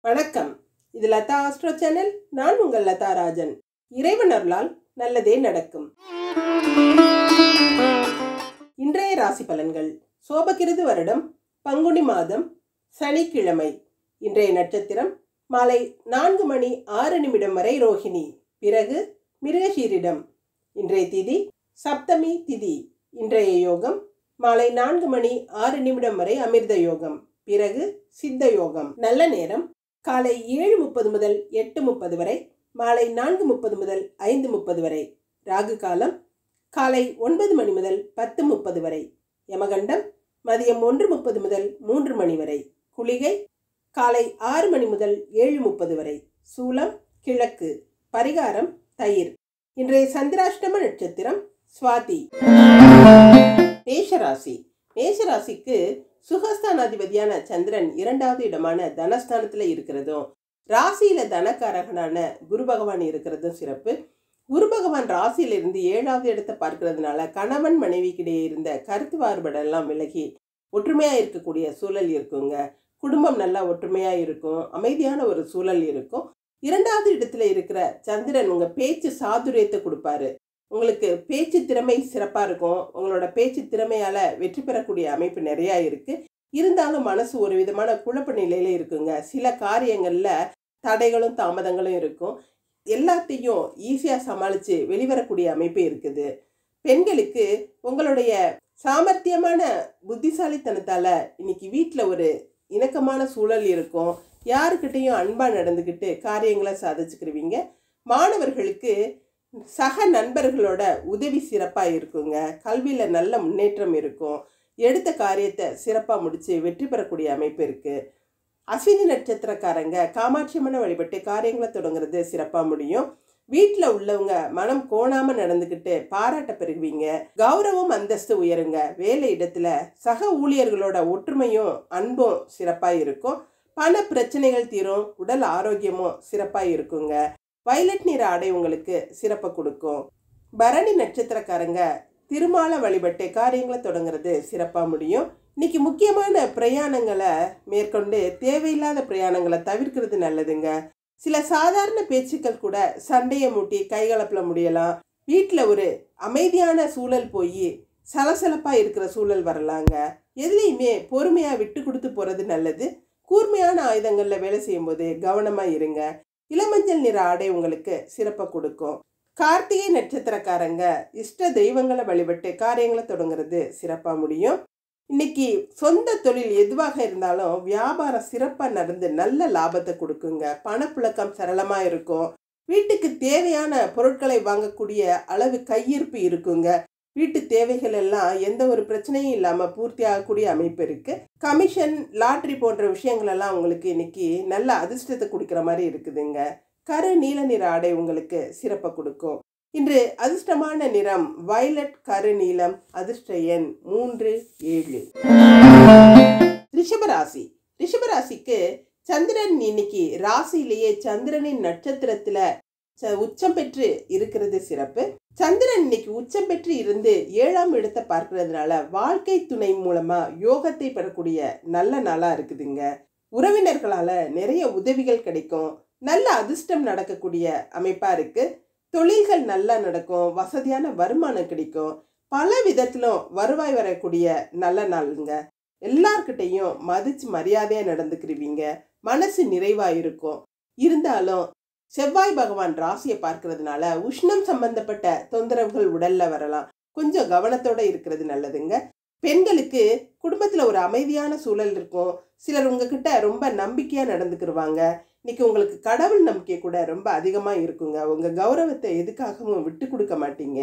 வணக்கம். இது Latha astro channel. நான் உங்கள் லதா ராஜன். இறைவன் அருளால் நல்லதே நடக்கும். இன்றைய ராசி பலன்கள். சோபகிருது வருடம் பங்குனி மாதம் சனிக்கிழமை. இன்றைய நட்சத்திரம் மாலை 4:06 வரை ரோஹிணி, பிறகு மிருகசீரிடம். இன்றைய திதி சப்தமி திதி. இன்றைய யோகம் மாலை 4:06 வரை அமிர்த யோகம், பிறகு சித்த யோகம். நல்ல நேரம் காலை 7:30 முதல் 8:30 வரை, மாலை 4:30 முதல் 5:30 வரை. ராகு காலம் காலை 9 மணி முதல் 10:30 வரை. யமகண்டம் மதியம் 1:30 முதல் 3 மணி வரை. குளிகை காலை 6 மணி முதல் 7:30 வரை. சூலம் கிழக்கு. பரிகாரம் தயிர். இன்றைய சந்திராஷ்டம நட்சத்திரம் சுவாதி. மேஷராசி. மேஷராசிக்கு சுகஸ்தானாதிபதியான சந்திரன் 2வது இடமான தனஸ்தானத்துல இருக்கிறதும், ராசியில தனக்காரகனான குரு பகவான் இருக்கிறதும் சிறப்பு. குரு பகவான் ராசியிலிருந்து 7வது இடத்தை பார்க்கறதுனால கணவன் மனைவிக்கிடையே இருந்த கருத்து வேறுபாடெல்லாம் விலகி ஒற்றுமையா இருக்கக்கூடிய சூழல் இருக்குங்க. குடும்பம் நல்லா ஒற்றுமையா இருக்கும், அமைதியான ஒரு சூழல் இருக்கும். 2வது இடத்துல இருக்கிற சந்திரன் உங்க பேச்சு சாதுரியத்தை கொடுப்பாரு. உங்களுக்கு பேச்சு திறமை சிறப்பா இருக்கும். உங்களோட பேச்சு திறமையால வெற்றி பெறக்கூடிய அமைப்பு நிறைய இருக்கு. இருந்தாலும் மனசு ஒரு விதமான குழப்ப நிலையில இருக்குங்க. சில காரியங்கள்ல தடைகளும் தாமதங்களும் இருக்கும். எல்லாத்தையும் ஈஸியா சமாளிச்சு வெளிவரக்கூடிய அமைப்பு இருக்குது. பெண்களுக்கு உங்களுடைய சாமர்த்தியமான புத்திசாலித்தனத்தால இன்னைக்கு வீட்டில் ஒரு இணக்கமான சூழல் இருக்கும். யாருக்கிட்டையும் அன்பா நடந்துக்கிட்டு காரியங்களை சாதிச்சுக்கிருவீங்க. மாணவர்களுக்கு சக நண்பர்களோட உதவி சிறப்பாக இருக்குங்க. கல்வியில் நல்ல முன்னேற்றம் இருக்கும். எடுத்த காரியத்தை சிறப்பாக முடித்து வெற்றி பெறக்கூடிய அமைப்பு இருக்குது. அஸ்வினி நட்சத்திரக்காரங்க காமாட்சியம்மனை வழிபட்டு காரியங்களை தொடங்குறது சிறப்பாக முடியும். வீட்டில் உள்ளவங்க மனம் கோணாமல் நடந்துக்கிட்டு பாராட்ட பெறுவீங்க. கௌரவம் அந்தஸ்து உயருங்க. வேலை இடத்துல சக ஊழியர்களோட ஒற்றுமையும் அன்பும் சிறப்பாக இருக்கும். பண பிரச்சனைகள் தீரும். உடல் ஆரோக்கியமும் சிறப்பாக இருக்குங்க. வயலட் நிற ஆடை உங்களுக்கு சிறப்பை கொடுக்கும். பரணி நட்சத்திரக்காரங்க திருமாலை வழிபட்டு காரியங்களை தொடங்குறது சிறப்பாக முடியும். இன்னைக்கு முக்கியமான பிரயாணங்களை மேற்கொண்டு தேவையில்லாத பிரயாணங்களை தவிர்க்கிறது நல்லதுங்க. சில சாதாரண பேச்சுக்கள் கூட சண்டையை மூட்டி கைகலப்பில் முடியலாம். வீட்டில் ஒரு அமைதியான சூழல் போய் சலசலப்பாக இருக்கிற சூழல் வரலாங்க. எதுலேயுமே பொறுமையாக விட்டு கொடுத்து போகிறது நல்லது. கூர்மையான ஆயுதங்களில் வேலை செய்யும்போது கவனமாக இருங்க. இளமஞ்சள் நிற ஆடை உங்களுக்கு சிறப்பை கொடுக்கும். கார்த்திகை நட்சத்திரக்காரங்க இஷ்ட தெய்வங்களை வழிபட்டு காரியங்களை தொடங்குறது சிறப்பாக முடியும். இன்னைக்கு சொந்த தொழில் எதுவாக இருந்தாலும் வியாபாரம் சிறப்பாக நடந்து நல்ல லாபத்தை கொடுக்குங்க. பணப்புழக்கம் சரளமாக இருக்கும். வீட்டுக்கு தேவையான பொருட்களை வாங்கக்கூடிய அளவு கையிருப்பு இருக்குங்க. வீட்டு தேவைகள் எல்லாம் எந்த ஒரு பிரச்சனையும் இல்லாமல் பூர்த்தி ஆகக்கூடிய அமைப்பு இருக்குது. கமிஷன், லாட்ரி போன்ற விஷயங்கள் எல்லாம் உங்களுக்கு இன்னைக்கு நல்ல அதிர்ஷ்டத்தை கொடுக்குற மாதிரி இருக்குதுங்க. கரு நீல நிற ஆடை உங்களுக்கு சிறப்பை கொடுக்கும். இன்று அதிர்ஷ்டமான நிறம் வயலட் கரு நீலம். அதிர்ஷ்ட எண் 3, 7. ரிஷபராசி. ரிஷபராசிக்கு சந்திரன் இன்னைக்கு ராசியிலேயே சந்திரனின் நட்சத்திரத்துல உச்சம் பெற்று இருக்கிறது சிறப்பு. சந்திரன் இன்னைக்கு உச்சம் பெற்று இருந்து 7ஆம் இடத்தை பார்க்கறதுனால வாழ்க்கை துணை மூலமா யோகத்தை பெறக்கூடிய நல்ல நாளா இருக்குதுங்க. உறவினர்களால நிறைய உதவிகள் கிடைக்கும். நல்ல அதிர்ஷ்டம் நடக்கக்கூடிய அமைப்பா இருக்கு. தொழில்கள் நல்லா நடக்கும். வசதியான வருமானம் கிடைக்கும். பல விதத்திலும் வருவாய் வரக்கூடிய நல்ல நாளுங்க. எல்லார்கிட்டையும் மதிச்சு மரியாதையா நடந்துக்கிறீங்க. மனசு நிறைவா இருக்கும். இருந்தாலும் செவ்வாய் பகவான் ராசியை பார்க்கறதுனால உஷ்ணம் சம்பந்தப்பட்ட தொந்தரவுகள் உடல்ல வரலாம். கொஞ்சம் கவனத்தோட இருக்கிறது நல்லதுங்க. பெண்களுக்கு குடும்பத்துல ஒரு அமைதியான சூழல் இருக்கும். சிலர் உங்ககிட்ட ரொம்ப நம்பிக்கையா நடந்துக்கிருவாங்க. இன்னைக்கு உங்களுக்கு கடவுள் நம்பிக்கை கூட ரொம்ப அதிகமா இருக்குங்க. உங்க கௌரவத்தை எதுக்காகவும் விட்டு கொடுக்க மாட்டீங்க.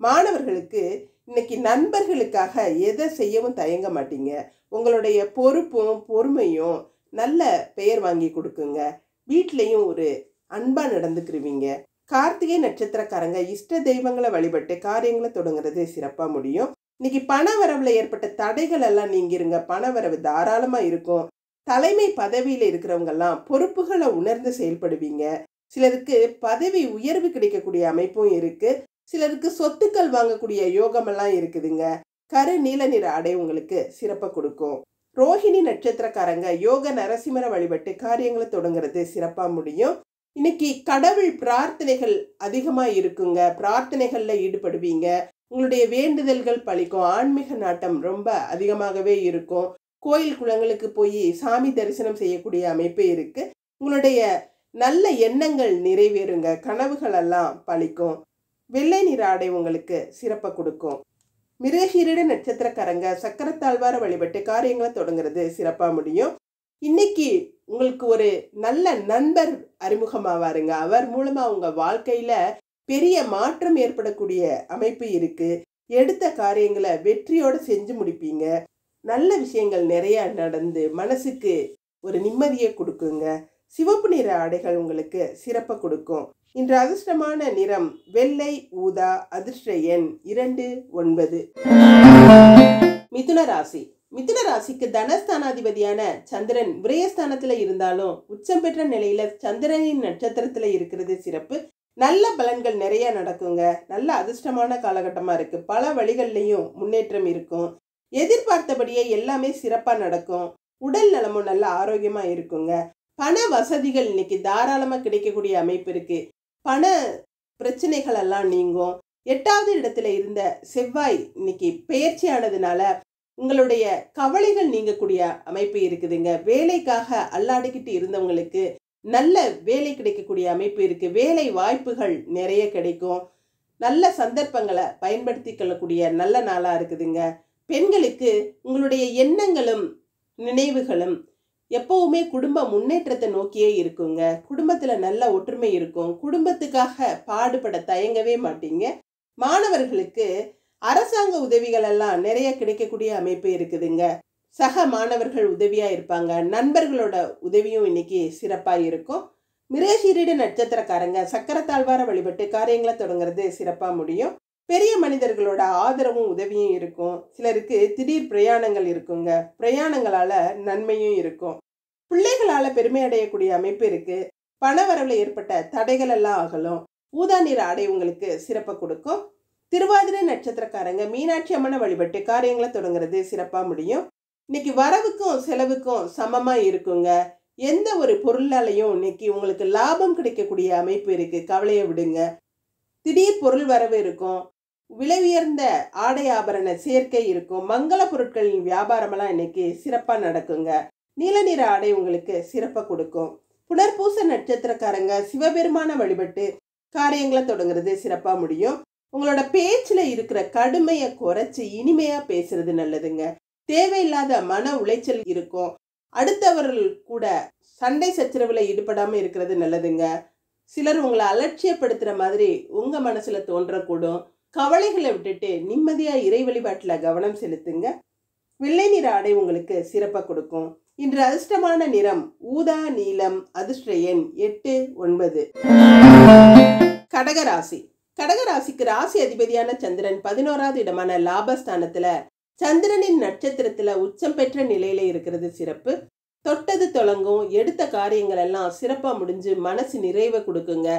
மாணவர்களுக்கு இன்னைக்கு நண்பர்களுக்காக எதை செய்யவும் தயங்க மாட்டீங்க. உங்களுடைய பொறுப்பும் பொறுமையும் நல்ல பெயர் வாங்கி கொடுக்குங்க. வீட்லையும் ஒரு அன்பா நடந்துக்கிருவீங்க. கார்த்திகை நட்சத்திரக்காரங்க இஷ்ட தெய்வங்களை வழிபட்டு காரியங்களை தொடங்குறது சிறப்பா முடியும். இன்னைக்கு பண வரவுல ஏற்பட்ட தடைகள் எல்லாம் நீங்கிருங்க. பண வரவு தாராளமா இருக்கும். தலைமை பதவியில இருக்கிறவங்க எல்லாம் பொறுப்புகளை உணர்ந்து செயல்படுவீங்க. சிலருக்கு பதவி உயர்வு கிடைக்கக்கூடிய அமைப்பும் இருக்கு. சிலருக்கு சொத்துக்கள் வாங்கக்கூடிய யோகமெல்லாம் இருக்குதுங்க. கரு நீல நிற ஆடை உங்களுக்கு சிறப்பை கொடுக்கும். ரோஹிணி நட்சத்திரக்காரங்க யோக நரசிம்மரை வழிபட்டு காரியங்களை தொடங்குறது சிறப்பா முடியும். இன்னைக்கு கடவுள் பிரார்த்தனைகள் அதிகமா இருக்குங்க. பிரார்த்தனைகள்ல ஈடுபடுவீங்க. உங்களுடைய வேண்டுதல்கள் பலிக்கும். ஆன்மீக நாட்டம் ரொம்ப அதிகமாகவே இருக்கும். கோயில் குளங்களுக்கு போய் சாமி தரிசனம் செய்யக்கூடிய அமைப்பு இருக்கு. உங்களுடைய நல்ல எண்ணங்கள் நிறைவேறுங்க. கனவுகள் எல்லாம் பலிக்கும். வெள்ளை நிற ஆடை உங்களுக்கு சிறப்பை கொடுக்கும். மிருகசீரிட நட்சத்திரக்காரங்க சக்கரத்தாழ்வார வழிபட்டு காரியங்களை தொடங்குறது சிறப்பா முடியும். இன்னைக்கு உங்களுக்கு ஒரு நல்ல நண்பர் அறிமுகமாவாருங்க. அவர் மூலமா உங்க வாழ்க்கையில பெரிய மாற்றம் ஏற்படக்கூடிய அமைப்பு இருக்கு. எடுத்த காரியங்களை வெற்றியோட செஞ்சு முடிப்பீங்க. நல்ல விஷயங்கள் நிறைய நடந்து மனசுக்கு ஒரு நிம்மதியை கொடுக்குங்க. சிவப்பு நிற ஆடைகள் உங்களுக்கு சிறப்பை கொடுக்கும். இன்று அதிர்ஷ்டமான நிறம் வெள்ளை, ஊதா. அதிர்ஷ்ட எண் 2, 9. மிதுன ராசி. மிதுன ராசிக்கு தனஸ்தானாதிபதியான சந்திரன் விரயஸ்தானத்துல இருந்தாலும் உச்சம் பெற்ற நிலையில சந்திரனின் நட்சத்திரத்துல இருக்கிறது சிறப்பு. நல்ல பலன்கள் நிறைய நடக்குங்க. நல்ல அதிர்ஷ்டமான காலகட்டமா இருக்கு. பல வழிகள்லையும் முன்னேற்றம் இருக்கும். எதிர்பார்த்தபடியே எல்லாமே சிறப்பா நடக்கும். உடல் நலமும் நல்ல ஆரோக்கியமா இருக்குங்க. பண வசதிகள் இன்னைக்கு தாராளமா கிடைக்கக்கூடிய அமைப்பு இருக்கு. பண பிரச்சனைகள் எல்லாம் நீங்கும். 8வது இடத்துல இருந்த செவ்வாய் இன்னைக்கு பெயர்ச்சியானதுனால உங்களுடைய கவலைகள் நீங்கக்கூடிய அமைப்பு இருக்குதுங்க. வேலைக்காக அல்லாடிக்கிட்டு இருந்தவங்களுக்கு நல்ல வேலை கிடைக்கக்கூடிய அமைப்பு இருக்கு. வேலை வாய்ப்புகள் நிறைய கிடைக்கும். நல்ல சந்தர்ப்பங்களை பயன்படுத்தி கொள்ளக்கூடிய நல்ல நாளா இருக்குதுங்க. பெண்களுக்கு உங்களுடைய எண்ணங்களும் நினைவுகளும் எப்பவுமே குடும்ப முன்னேற்றத்தை நோக்கியே இருக்குங்க. குடும்பத்துல நல்ல ஒற்றுமை இருக்கும். குடும்பத்துக்காக பாடுபட தயங்கவே மாட்டீங்க. மாணவர்களுக்கு அரசாங்க உதவிகள் எல்லாம் நிறைய கிடைக்கக்கூடிய அமைப்பு இருக்குதுங்க. சக மாணவர்கள் உதவியா இருப்பாங்க. நண்பர்களோட உதவியும் இன்னைக்கு சிறப்பா இருக்கும். மிருகசீரிட நட்சத்திரக்காரங்க சக்கரத்தாழ்வார வழிபட்டு காரியங்களை தொடங்குறது சிறப்பா முடியும். பெரிய மனிதர்களோட ஆதரவும் உதவியும் இருக்கும். சிலருக்கு திடீர் பிரயாணங்கள் இருக்குங்க. பிரயாணங்களால நன்மையும் இருக்கும். பிள்ளைகளால பெருமை அடையக்கூடிய அமைப்பு இருக்கு. பணவரவுல ஏற்பட்ட தடைகள் எல்லாம் அகலும். ஊதா நிற ஆடை உங்களுக்கு சிறப்பை கொடுக்கும். திருவாதிரை நட்சத்திரக்காரங்க மீனாட்சி அம்மனை வழிபட்டு காரியங்களை தொடங்குறது சிறப்பா முடியும். இன்னைக்கு வரவுக்கும் செலவுக்கும் சமமா இருக்குங்க. எந்த ஒரு பொருளாலையும் இன்னைக்கு உங்களுக்கு லாபம் கிடைக்கக்கூடிய அமைப்பு இருக்கு. கவலையை விடுங்க. திடீர் பொருள் வரவு இருக்கும். விலை உயர்ந்த ஆடை ஆபரண சேர்க்கை இருக்கும். மங்கள பொருட்களின் வியாபாரமெல்லாம் இன்னைக்கு சிறப்பா நடக்குங்க. நீல நிற ஆடை உங்களுக்கு சிறப்பை கொடுக்கும். புனர்பூச நட்சத்திரக்காரங்க சிவபெருமான வழிபட்டு காரியங்களை தொடங்குறது சிறப்பா முடியும். உங்களோட பேச்சுல இருக்கிற கடுமையை குறைச்சு இனிமையா பேசுறது நல்லதுங்க. தேவையில்லாத மன உளைச்சல் இருக்கும். அடுத்தவர்கள் கூட சண்டை சச்சரவுல ஈடுபடாம இருக்கிறது நல்லதுங்க. சிலர் உங்களை அலட்சியப்படுத்துற மாதிரி உங்க மனசுல தோன்றக்கூடும். கவலைகளை விட்டுட்டு நிம்மதியா இறை வழிபாட்டுல கவனம் செலுத்துங்க. வெள்ளை நிற ஆடை உங்களுக்கு சிறப்பை கொடுக்கும். இன்று அதிர்ஷ்டமான நிறம் ஊதா, நீலம். அதிர்ஷ்ட எண் 8, 9. கடகராசி. கடகராசிக்கு ராசி அதிபதியான சந்திரன் 11வது இடமான லாபஸ்தானத்துல சந்திரனின் நட்சத்திரத்துல உச்சம் பெற்ற நிலையில இருக்கிறது சிறப்பு. தொட்டது தொடங்கும். எடுத்த காரியங்கள் எல்லாம் சிறப்பா முடிஞ்சு மனசு நிறைவை கொடுக்குங்க.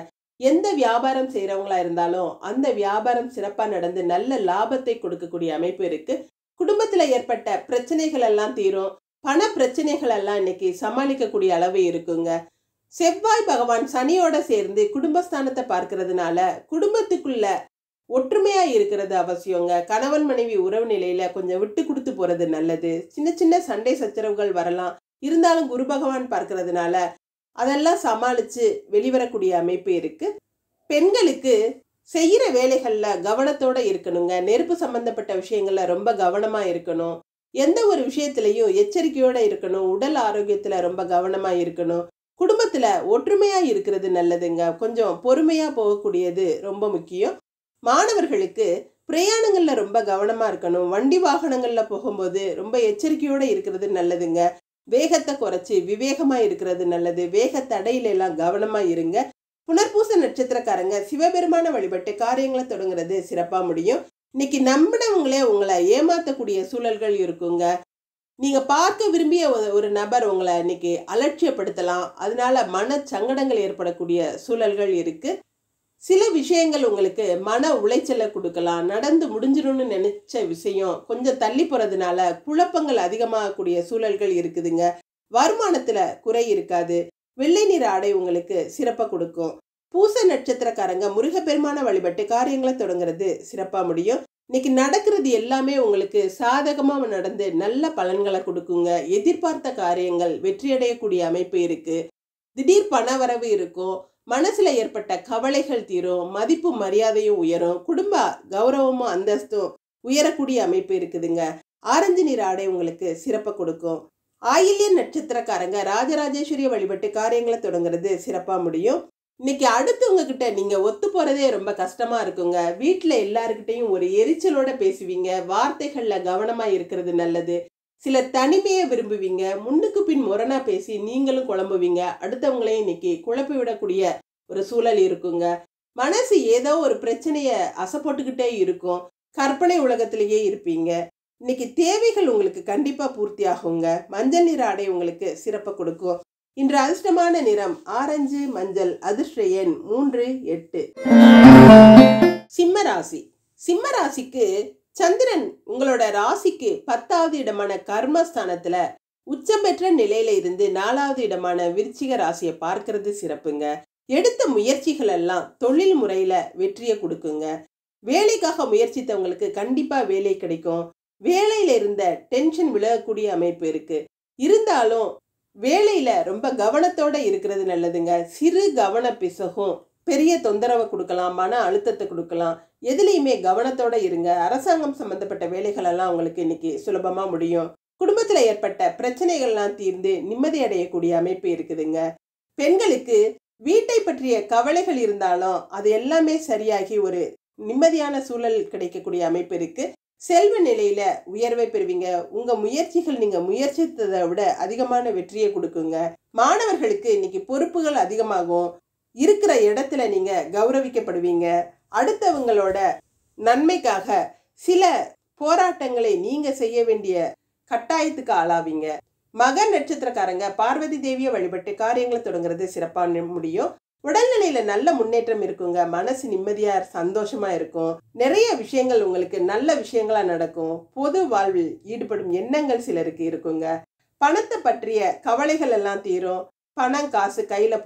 எந்த வியாபாரம் செய்யறவங்களா இருந்தாலும் அந்த வியாபாரம் சிறப்பா நடந்து நல்ல லாபத்தை கொடுக்கக்கூடிய அமைப்பு இருக்கு. குடும்பத்துல ஏற்பட்ட பிரச்சனைகள் எல்லாம் தீரும். பண பிரச்சனைகள் எல்லாம் இன்னைக்கு சமாளிக்கக்கூடிய அளவு இருக்குங்க. செவ்வாய் பகவான் சனியோட சேர்ந்து குடும்பஸ்தானத்தை பார்க்கறதுனால குடும்பத்துக்குள்ள ஒற்றுமையா இருக்கிறது அவசியங்க. கணவன் மனைவி உறவு நிலையில கொஞ்சம் விட்டு கொடுத்து போறது நல்லது. சின்ன சின்ன சண்டை சச்சரவுகள் வரலாம். இருந்தாலும் குரு பகவான் பார்க்கறதுனால அதெல்லாம் சமாளிச்சு வெளிவரக்கூடிய அமைப்பு இருக்கு. பெண்களுக்கு செய்யற வேலைகள்ல கவனத்தோட இருக்கணுங்க. நெருப்பு சம்பந்தப்பட்ட விஷயங்கள்ல ரொம்ப கவனமா இருக்கணும். எந்த ஒரு விஷயத்திலையும் எச்சரிக்கையோட இருக்கணும். உடல் ஆரோக்கியத்துல ரொம்ப கவனமா இருக்கணும். குடும்பத்துல ஒற்றுமையா இருக்கிறது நல்லதுங்க. கொஞ்சம் பொறுமையா போகக்கூடியது ரொம்ப முக்கியம். மாணவர்களுக்கு பிரயாணங்கள்ல ரொம்ப கவனமா இருக்கணும். வண்டி வாகனங்கள்ல போகும்போது ரொம்ப எச்சரிக்கையோட இருக்கிறது நல்லதுங்க. வேகத்தை குறைச்சி விவேகமா இருக்கிறது நல்லது. வேக தடையில எல்லாம் கவனமா இருங்க. புனர்பூச நட்சத்திரக்காரங்க சிவபெருமான வழிபட்டு காரியங்களை தொடங்குறது சிறப்பா முடியும். இன்னைக்கு நம்பினவங்களே உங்களை ஏமாத்தக்கூடிய சூழல்கள் இருக்குங்க. நீங்க பார்க்க விரும்பிய ஒரு நபர் உங்களை இன்னைக்கு அலட்சியப்படுத்தலாம். அதனால மன சங்கடங்கள் ஏற்படக்கூடிய சூழல்கள் இருக்கு. சில விஷயங்கள் உங்களுக்கு மன உளைச்சலை கொடுக்கலாம். நடந்து முடிஞ்சிரும்னு நினைச்ச விஷயம் கொஞ்சம் தள்ளி போறதுனால குழப்பங்கள் அதிகமாகக்கூடிய சூழல்கள் இருக்குதுங்க. வருமானத்துல குறை இருக்காது. வெள்ளை நிற ஆடை உங்களுக்கு சிறப்பா கொடுக்கும். பூச நட்சத்திரக்காரங்க முருகப்பெருமான வழிபட்டு காரியங்களை தொடங்குறது சிறப்பா முடியும். இன்னைக்கு நடக்கிறது எல்லாமே உங்களுக்கு சாதகமா நடந்து நல்ல பலன்களை கொடுக்குங்க. எதிர்பார்த்த காரியங்கள் வெற்றியடையக்கூடிய அமைப்பு இருக்கு. திடீர் பணவரவு இருக்கும். மனசுல ஏற்பட்ட கவலைகள் தீரும். மதிப்பு மரியாதையும் உயரும். குடும்ப கௌரவமும் அந்தஸ்தும் உயரக்கூடிய அமைப்பு இருக்குதுங்க. ஆரஞ்சு நிற ஆடை உங்களுக்கு சிறப்பை கொடுக்கும். ஆயில்ய நட்சத்திரக்காரங்க ராஜராஜேஸ்வரிய வழிபட்டு காரியங்களை தொடங்குறது சிறப்பா முடியும். இன்னைக்கு அடுத்தவங்க கிட்ட நீங்க ஒத்து போறதே ரொம்ப கஷ்டமா இருக்குங்க. வீட்டுல எல்லாருக்கிட்டையும் ஒரு எரிச்சலோட பேசுவீங்க. வார்த்தைகள்ல கவனமா இருக்கிறது நல்லது. சிலர் தனிமையை விரும்புவீங்க. முன்னுக்கு பின் முரணா பேசி நீங்களும் குழம்புவீங்க. அடுத்தவங்களையும் இன்னைக்கு குழப்பி விடக்கூடிய ஒரு சூழல் இருக்குங்க. மனசு ஏதோ ஒரு பிரச்சனைய அசைப்போட்டுக்கிட்டே இருக்கும். கற்பனை உலகத்திலேயே இருப்பீங்க. இன்னைக்கு தேவைகள் உங்களுக்கு கண்டிப்பா பூர்த்தி ஆகுங்க. மஞ்சள் நிற ஆடை உங்களுக்கு சிறப்பை கொடுக்கும். இன்று அதிர்ஷ்டமான நிறம் ஆரஞ்சு மஞ்சள். அதிர்ஷ்ட எண் 3, 8. சிம்ம ராசி. சிம்ம ராசிக்கு சந்திரன் உங்களோட ராசிக்கு 10வது இடமான கர்மஸ்தானத்துல உச்சம் பெற்ற நிலையில இருந்து 4வது இடமான விருச்சிக ராசியை பார்க்கறது சிறப்புங்க. எடுத்த முயற்சிகள் எல்லாம் தொழில் முறையில வெற்றியை கொடுக்குங்க. வேலைக்காக முயற்சித்தவங்களுக்கு கண்டிப்பா வேலை கிடைக்கும். வேலையில இருந்த டென்ஷன் விலகக்கூடிய அமைப்பு இருக்கு. இருந்தாலும் வேலையில ரொம்ப கவனத்தோட இருக்கிறது நல்லதுங்க. சிறு கவன பிசகும் பெரிய தொந்தரவை கொடுக்கலாம். மன அழுத்தத்தை கொடுக்கலாம். எதுலையுமே கவனத்தோட இருங்க. அரசாங்கம் சம்பந்தப்பட்ட வேலைகள் எல்லாம் உங்களுக்கு இன்னைக்கு சுலபமா முடியும். குடும்பத்துல ஏற்பட்ட பிரச்சனைகள்லாம் தீர்ந்து நிம்மதி அடையக்கூடிய அமைப்பு இருக்குதுங்க. பெண்களுக்கு வீட்டை பற்றிய கவலைகள் இருந்தாலும் அது எல்லாமே சரியாகி ஒரு நிம்மதியான சூழல் கிடைக்கக்கூடிய அமைப்பு இருக்கு. செல்வ நிலையில உயர்வை பெறுவீங்க. உங்க முயற்சிகள் நீங்க முயற்சித்ததை விட அதிகமான வெற்றியை கொடுக்குங்க. மாணவர்களுக்கு இன்னைக்கு பொறுப்புகள் அதிகமாகும். இருக்கிற இடத்துல நீங்க கௌரவிக்கப்படுவீங்க. அடுத்தவங்களோட நன்மைக்காக சில போராட்டங்களை நீங்க செய்ய வேண்டிய கட்டாயத்துக்கு ஆளாவீங்க. மக நட்சத்திரக்காரங்க பார்வதி தேவியை வழிபட்டு காரியங்களை தொடங்குறது சிறப்பா முடியும். உடல்நிலையில நல்ல முன்னேற்றம் இருக்குங்க. மனசு நிம்மதியா சந்தோஷமா இருக்கும். நிறைய விஷயங்கள் உங்களுக்கு நல்ல விஷயங்களா நடக்கும். பொது வாழ்வில் ஈடுபடும் எண்ணங்கள் சிலருக்கு இருக்குங்க. பணத்தை பற்றிய கவலைகள் எல்லாம் தீரும். பணம் காசு கையில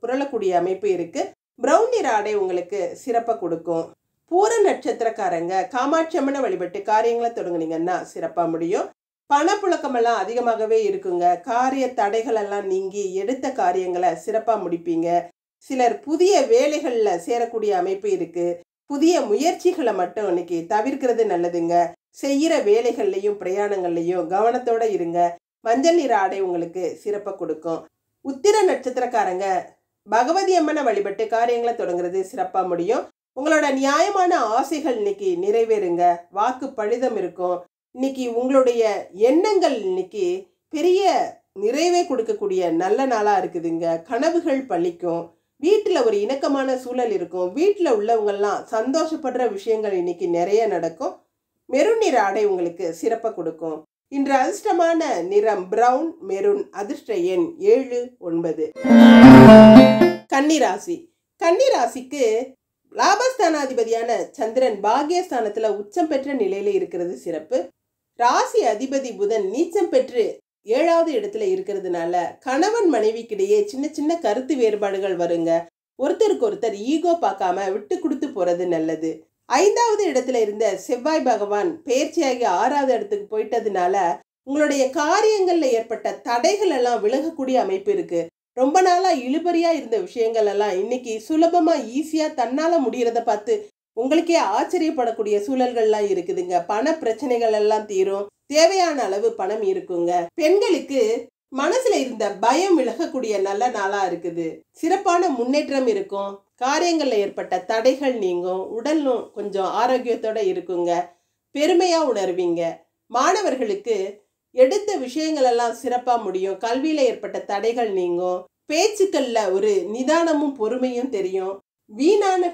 புரளக்கூடிய அமைப்பு இருக்கு. பிரவுன் நிற ஆடை உங்களுக்கு சிறப்பை கொடுக்கும். பூர நட்சத்திரக்காரங்க காமாட்சி அம்மனை வழிபட்டு காரியங்களை தொடங்குனீங்கன்னா சிறப்பா முடியும். பணப்புழக்கமெல்லாம் அதிகமாகவே இருக்குங்க. காரிய தடைகள் எல்லாம் நீங்கி எடுத்த காரியங்களை சிறப்பா முடிப்பீங்க. சிலர் புதிய வேலைகள்ல சேரக்கூடிய அமைப்பு இருக்கு. புதிய முயற்சிகளை மட்டும் இன்னைக்கு தவிர்க்கிறது நல்லதுங்க. செய்யற வேலைகள்லையும் பிரயாணங்கள்லையும் கவனத்தோட இருங்க. மஞ்சள் நிற ஆடை உங்களுக்கு சிறப்பை கொடுக்கும். உத்திர நட்சத்திரக்காரங்க பகவதி அம்மனை வழிபட்டு காரியங்களை தொடங்குறது சிறப்பா முடியும். உங்களோட நியாயமான ஆசைகள் இன்னைக்கு நிறைவேறுங்க. வாக்கு பழிதம் இருக்கும். இன்னைக்கு உங்களுடைய எண்ணங்கள் இன்னைக்கு பெரிய நிறைவே கொடுக்கக்கூடிய நல்ல நாளா இருக்குதுங்க. கனவுகள் பழிக்கும். வீட்டுல ஒரு இணக்கமான சூழல் இருக்கும். வீட்டுல உள்ளவங்கெல்லாம் சந்தோஷப்படுற விஷயங்கள் இன்னைக்கு நிறைய நடக்கும். மெரூன் நிற ஆடை உங்களுக்கு சிறப்பை கொடுக்கும். இன்று அதிர்ஷ்டமான நிறம் பிரவுன் மெரூன். அதிர்ஷ்ட எண் 7, 9. கன்னிராசி. கன்னிராசிக்கு லாபஸ்தானாதிபதியான சந்திரன் பாக்யஸ்தானத்துல உச்சம் பெற்ற நிலையில இருக்கிறது சிறப்பு. ராசி அதிபதி புதன் நீச்சம் பெற்று 7வது இடத்துல இருக்கிறதுனால கணவன் மனைவிக்கிடையே சின்ன சின்ன கருத்து வேறுபாடுகள் வருங்க. ஒருத்தருக்கு ஒருத்தர் ஈகோ பார்க்காம விட்டு கொடுத்து போறது நல்லது. 5வது இடத்துல இருந்த செவ்வாய் பகவான் பெயர்ச்சியாகி 6வது இடத்துக்கு போயிட்டதுனால உங்களுடைய காரியங்கள்ல ஏற்பட்ட தடைகள் எல்லாம் விலகக்கூடிய அமைப்பு இருக்கு. ரொம்ப நாளா இழுபறியா இருந்த விஷயங்கள் எல்லாம் இன்னைக்கு சுலபமா ஈஸியா தன்னால முடியறத பார்த்து உங்களுக்கே ஆச்சரியப்படக்கூடிய சூழல்கள்லாம் இருக்குதுங்க. பண பிரச்சனைகள் எல்லாம் தீரும். தேவையான அளவு பணம் இருக்குங்க. பெண்களுக்கு மனசுல இருந்த பயம் விலகக்கூடிய நல்ல நாளா இருக்குது. சிறப்பான முன்னேற்றம் இருக்கும். காரியங்கள்ல ஏற்பட்ட தடைகள் நீங்கும். உடலும் கொஞ்சம் ஆரோக்கியத்தோட இருக்குங்க. பெருமையா உணர்வீங்க. மாணவர்களுக்கு எடுத்த விஷயங்கள் எல்லாம் சிறப்பா முடியும். கல்வியில ஏற்பட்ட தடைகள் நீங்கும். பேச்சுக்கள்ல ஒரு நிதானமும் பொறுமையும் தெரியும். வீணான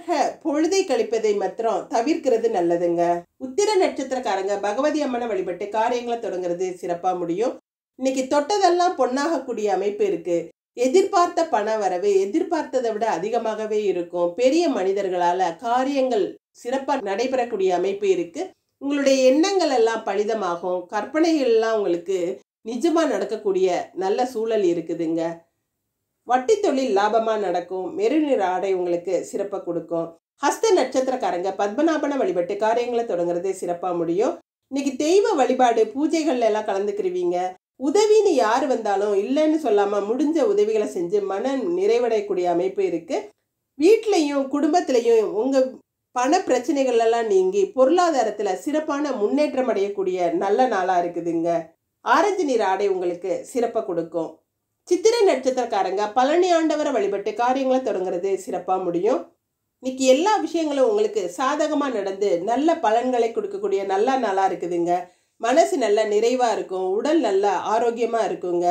பொழுதை கழிப்பதை மாத்திரம் தவிர்க்கிறது நல்லதுங்க. உத்திர நட்சத்திரக்காரங்க பகவதி அம்மனை வழிபட்டு காரியங்களை தொடங்குறது சிறப்பா முடியும். இன்னைக்கு தொட்டதெல்லாம் பொன்னாகக்கூடிய அமைப்பு இருக்கு. எதிர்பார்த்த பண வரவு எதிர்பார்த்ததை விட அதிகமாகவே இருக்கும். பெரிய மனிதர்களால காரியங்கள் சிறப்பா நடைபெறக்கூடிய அமைப்பு இருக்கு. உங்களுடைய எண்ணங்கள் எல்லாம் பலிதமாகும். கற்பனைகள் எல்லாம் உங்களுக்கு நிஜமா நடக்கக்கூடிய நல்ல சூழல் இருக்குதுங்க. வட்டி தொழில் லாபமா நடக்கும். மெருநிற ஆடை உங்களுக்கு சிறப்பா கொடுக்கும். ஹஸ்த நட்சத்திரக்காரங்க பத்மநாபனை வழிபட்டு காரியங்களை தொடங்குறது சிறப்பா முடியும். இன்னைக்கு தெய்வ வழிபாடு பூஜைகள்ல எல்லாம் கலந்துக்கிருவீங்க. உதவின்னு யார் வந்தாலும் இல்லைன்னு சொல்லாம முடிஞ்ச உதவிகளை செஞ்சு மனம் நிறைவடையக்கூடிய அமைப்பு இருக்கு. வீட்லையும் குடும்பத்திலையும் உங்க பண பிரச்சனைகள் எல்லாம் நீங்கி பொருளாதாரத்துல சிறப்பான முன்னேற்றம் அடையக்கூடிய நல்ல நாளா இருக்குதுங்க. ஆரஞ்சு நிற ஆடை உங்களுக்கு சிறப்பை கொடுக்கும். சித்திரை நட்சத்திரக்காரங்க பழனி ஆண்டவரை வழிபட்டு காரியங்களை தொடங்குறது சிறப்பா முடியும். இன்னைக்கு எல்லா விஷயங்களும் உங்களுக்கு சாதகமா நடந்து நல்ல பலன்களை கொடுக்கக்கூடிய நல்ல நாளா இருக்குதுங்க. மனசு நல்ல நிறைவா இருக்கும். உடல் நல்ல ஆரோக்கியமா இருக்குங்க.